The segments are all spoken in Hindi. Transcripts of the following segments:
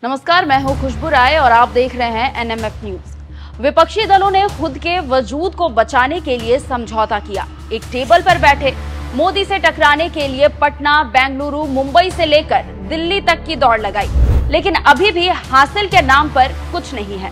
नमस्कार, मैं हूं खुशबू राय और आप देख रहे हैं एनएमएफ न्यूज। विपक्षी दलों ने खुद के वजूद को बचाने के लिए समझौता किया। एक टेबल पर बैठे मोदी से टकराने के लिए पटना, बेंगलुरु, मुंबई से लेकर दिल्ली तक की दौड़ लगाई, लेकिन अभी भी हासिल के नाम पर कुछ नहीं है।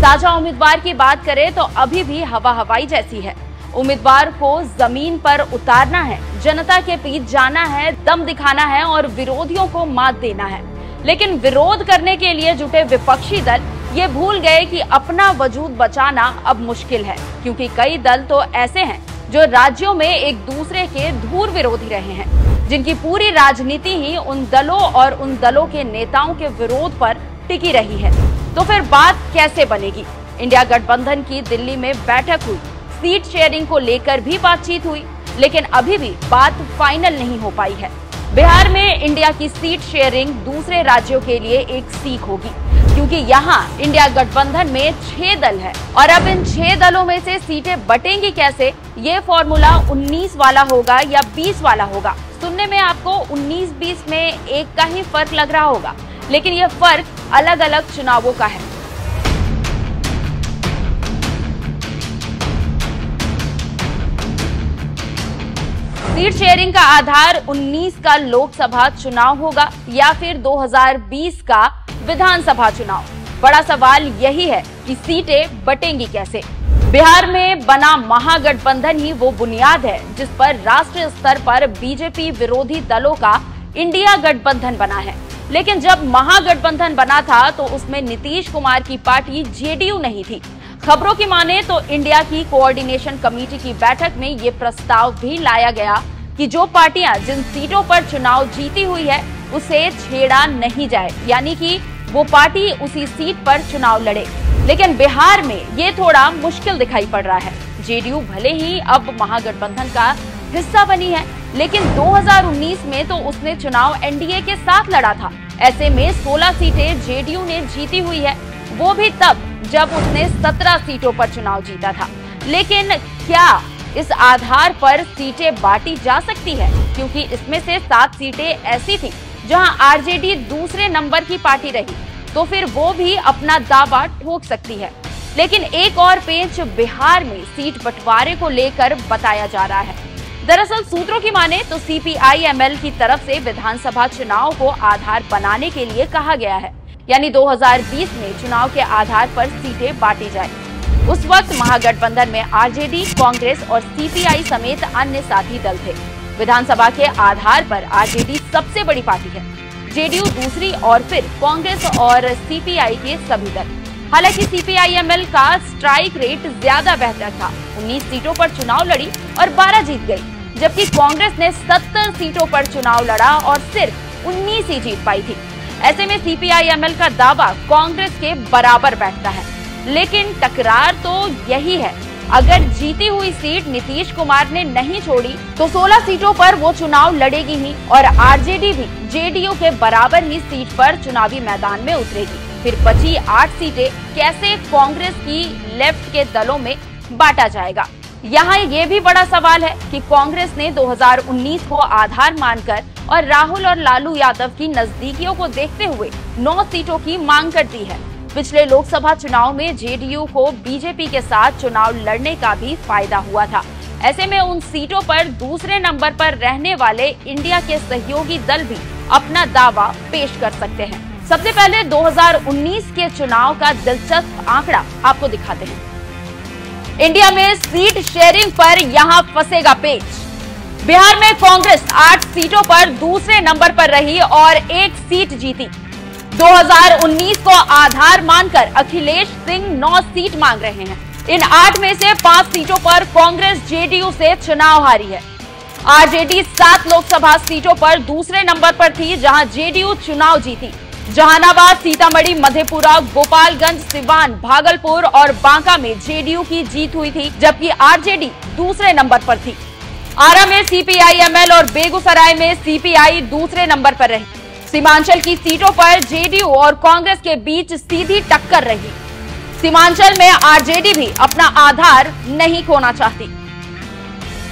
साझा उम्मीदवार की बात करें तो अभी भी हवा हवाई जैसी है। उम्मीदवार को जमीन पर उतारना है, जनता के बीच जाना है, दम दिखाना है और विरोधियों को मात देना है। लेकिन विरोध करने के लिए जुटे विपक्षी दल ये भूल गए कि अपना वजूद बचाना अब मुश्किल है, क्योंकि कई दल तो ऐसे हैं जो राज्यों में एक दूसरे के धूर विरोधी रहे हैं, जिनकी पूरी राजनीति ही उन दलों और उन दलों के नेताओं के विरोध पर टिकी रही है। तो फिर बात कैसे बनेगी? इंडिया गठबंधन की दिल्ली में बैठक हुई, सीट शेयरिंग को लेकर भी बातचीत हुई, लेकिन अभी भी बात फाइनल नहीं हो पाई है। बिहार में इंडिया की सीट शेयरिंग दूसरे राज्यों के लिए एक सीख होगी, क्योंकि यहाँ इंडिया गठबंधन में 6 दल है और अब इन 6 दलों में से सीटें बटेंगी कैसे, ये फॉर्मूला 19 वाला होगा या 20 वाला होगा। सुनने में आपको 19-20 में एक का ही फर्क लग रहा होगा, लेकिन यह फर्क अलग अलग चुनावों का है। सीट शेयरिंग का आधार 19 का लोकसभा चुनाव होगा या फिर 2020 का विधानसभा चुनाव। बड़ा सवाल यही है कि सीटें बटेंगी कैसे। बिहार में बना महागठबंधन ही वो बुनियाद है जिस पर राष्ट्रीय स्तर पर बीजेपी विरोधी दलों का इंडिया गठबंधन बना है। लेकिन जब महागठबंधन बना था तो उसमें नीतीश कुमार की पार्टी जेडीयू नहीं थी। खबरों की माने तो इंडिया की कोऑर्डिनेशन कमेटी की बैठक में ये प्रस्ताव भी लाया गया कि जो पार्टियां जिन सीटों पर चुनाव जीती हुई है उसे छेड़ा नहीं जाए, यानी कि वो पार्टी उसी सीट पर चुनाव लड़े। लेकिन बिहार में ये थोड़ा मुश्किल दिखाई पड़ रहा है। जेडीयू भले ही अब महागठबंधन का हिस्सा बनी है, लेकिन 2019 में तो उसने चुनाव एनडीए के साथ लड़ा था। ऐसे में 16 सीटें जेडीयू ने जीती हुई है, वो भी तब जब उसने 17 सीटों पर चुनाव जीता था। लेकिन क्या इस आधार पर सीटें बांटी जा सकती है? क्योंकि इसमें से 7 सीटें ऐसी थी जहां आरजेडी दूसरे नंबर की पार्टी रही, तो फिर वो भी अपना दावा ठोक सकती है। लेकिन एक और पेंच बिहार में सीट बंटवारे को लेकर बताया जा रहा है। दरअसल सूत्रों की माने तो सीपीआई-एमएल की तरफ से विधानसभा चुनाव को आधार बनाने के लिए कहा गया है, यानी 2020 में चुनाव के आधार पर सीटें बांटी जाए। उस वक्त महागठबंधन में आरजेडी, कांग्रेस और सीपीआई समेत अन्य साथी दल थे। विधानसभा के आधार पर आरजेडी सबसे बड़ी पार्टी है, जेडीयू दूसरी और फिर कांग्रेस और सीपीआई के सभी दल। हालांकि सीपीआई-एमएल का स्ट्राइक रेट ज्यादा बेहतर था, 19 सीटों पर चुनाव लड़ी और 12 जीत गई, जबकि कांग्रेस ने 70 सीटों पर चुनाव लड़ा और सिर्फ 19 ही जीत पाई थी। ऐसे में सीपीआई-एमएल का दावा कांग्रेस के बराबर बैठता है। लेकिन टकरार तो यही है, अगर जीती हुई सीट नीतीश कुमार ने नहीं छोड़ी तो 16 सीटों पर वो चुनाव लड़ेगी ही और आरजेडी भी जेडीयू के बराबर ही सीट पर चुनावी मैदान में उतरेगी। फिर बची 8 सीटें कैसे कांग्रेस की लेफ्ट के दलों में बांटा जाएगा? यहाँ ये भी बड़ा सवाल है कि कांग्रेस ने 2019 को आधार मानकर और राहुल और लालू यादव की नजदीकियों को देखते हुए 9 सीटों की मांग कर दी है। पिछले लोकसभा चुनाव में जेडीयू को बीजेपी के साथ चुनाव लड़ने का भी फायदा हुआ था। ऐसे में उन सीटों पर दूसरे नंबर पर रहने वाले इंडिया के सहयोगी दल भी अपना दावा पेश कर सकते हैं। सबसे पहले 2019 के चुनाव का दिलचस्प आंकड़ा आपको दिखाते हैं। इंडिया में सीट शेयरिंग पर यहाँ फंसेगा पेच। बिहार में कांग्रेस 8 सीटों पर दूसरे नंबर पर रही और 1 सीट जीती। 2019 को आधार मानकर अखिलेश सिंह 9 सीट मांग रहे हैं। इन 8 में से 5 सीटों पर कांग्रेस जेडीयू से चुनाव हारी है। आरजेडी 7 लोकसभा सीटों पर दूसरे नंबर पर थी, जहां जेडीयू चुनाव जीती। जहानाबाद, सीतामढ़ी, मधेपुरा, गोपालगंज, सिवान, भागलपुर और बांका में जेडीयू की जीत हुई थी, जबकि आरजेडी दूसरे नंबर पर थी। आरा में सीपीआई-एमएल और बेगूसराय में सीपीआई दूसरे नंबर पर रही। सीमांचल की सीटों पर जेडीयू और कांग्रेस के बीच सीधी टक्कर रही। सीमांचल में आरजेडी भी अपना आधार नहीं खोना चाहती।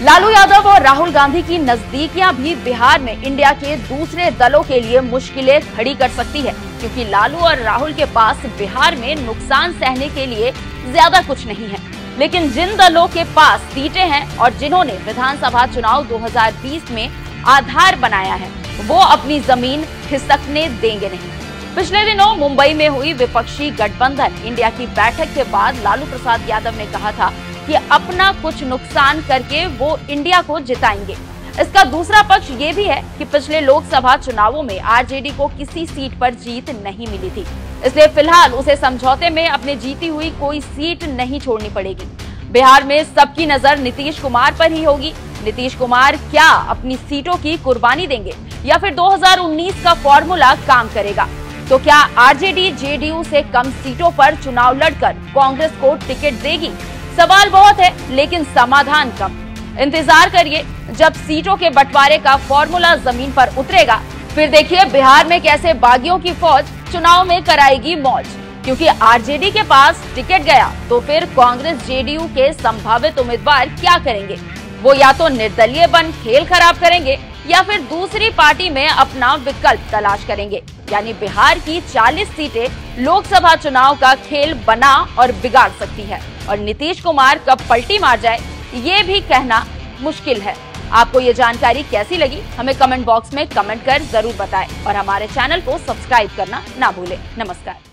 लालू यादव और राहुल गांधी की नजदीकियां भी बिहार में इंडिया के दूसरे दलों के लिए मुश्किलें खड़ी कर सकती है, क्योंकि लालू और राहुल के पास बिहार में नुकसान सहने के लिए ज्यादा कुछ नहीं है। लेकिन जिन दलों के पास सीटें हैं और जिन्होंने विधानसभा चुनाव 2020 में आधार बनाया है, वो अपनी जमीन खिसकने देंगे नहीं। पिछले दिनों मुंबई में हुई विपक्षी गठबंधन इंडिया की बैठक के बाद लालू प्रसाद यादव ने कहा था कि अपना कुछ नुकसान करके वो इंडिया को जिताएंगे। इसका दूसरा पक्ष ये भी है कि पिछले लोकसभा चुनावों में आरजेडी को किसी सीट पर जीत नहीं मिली थी, इसलिए फिलहाल उसे समझौते में अपनी जीती हुई कोई सीट नहीं छोड़नी पड़ेगी। बिहार में सबकी नजर नीतीश कुमार पर ही होगी। नीतीश कुमार क्या अपनी सीटों की कुर्बानी देंगे या फिर 2019 का फॉर्मूला काम करेगा? तो क्या आरजेडी जेडीयू से कम सीटों पर चुनाव लड़कर कांग्रेस को टिकट देगी? सवाल बहुत है, लेकिन समाधान कम। इंतजार करिए, जब सीटों के बंटवारे का फॉर्मूला जमीन पर उतरेगा, फिर देखिए बिहार में कैसे बागियों की फौज चुनाव में कराएगी मौज। क्योंकि आरजेडी के पास टिकट गया तो फिर कांग्रेस जेडीयू के संभावित उम्मीदवार क्या करेंगे? वो या तो निर्दलीय बन खेल खराब करेंगे या फिर दूसरी पार्टी में अपना विकल्प तलाश करेंगे। यानी बिहार की 40 सीटें लोकसभा चुनाव का खेल बना और बिगाड़ सकती है, और नीतीश कुमार कब पलटी मार जाए ये भी कहना मुश्किल है। आपको ये जानकारी कैसी लगी, हमें कमेंट बॉक्स में कमेंट कर जरूर बताएं और हमारे चैनल को सब्सक्राइब करना ना भूलें। नमस्कार।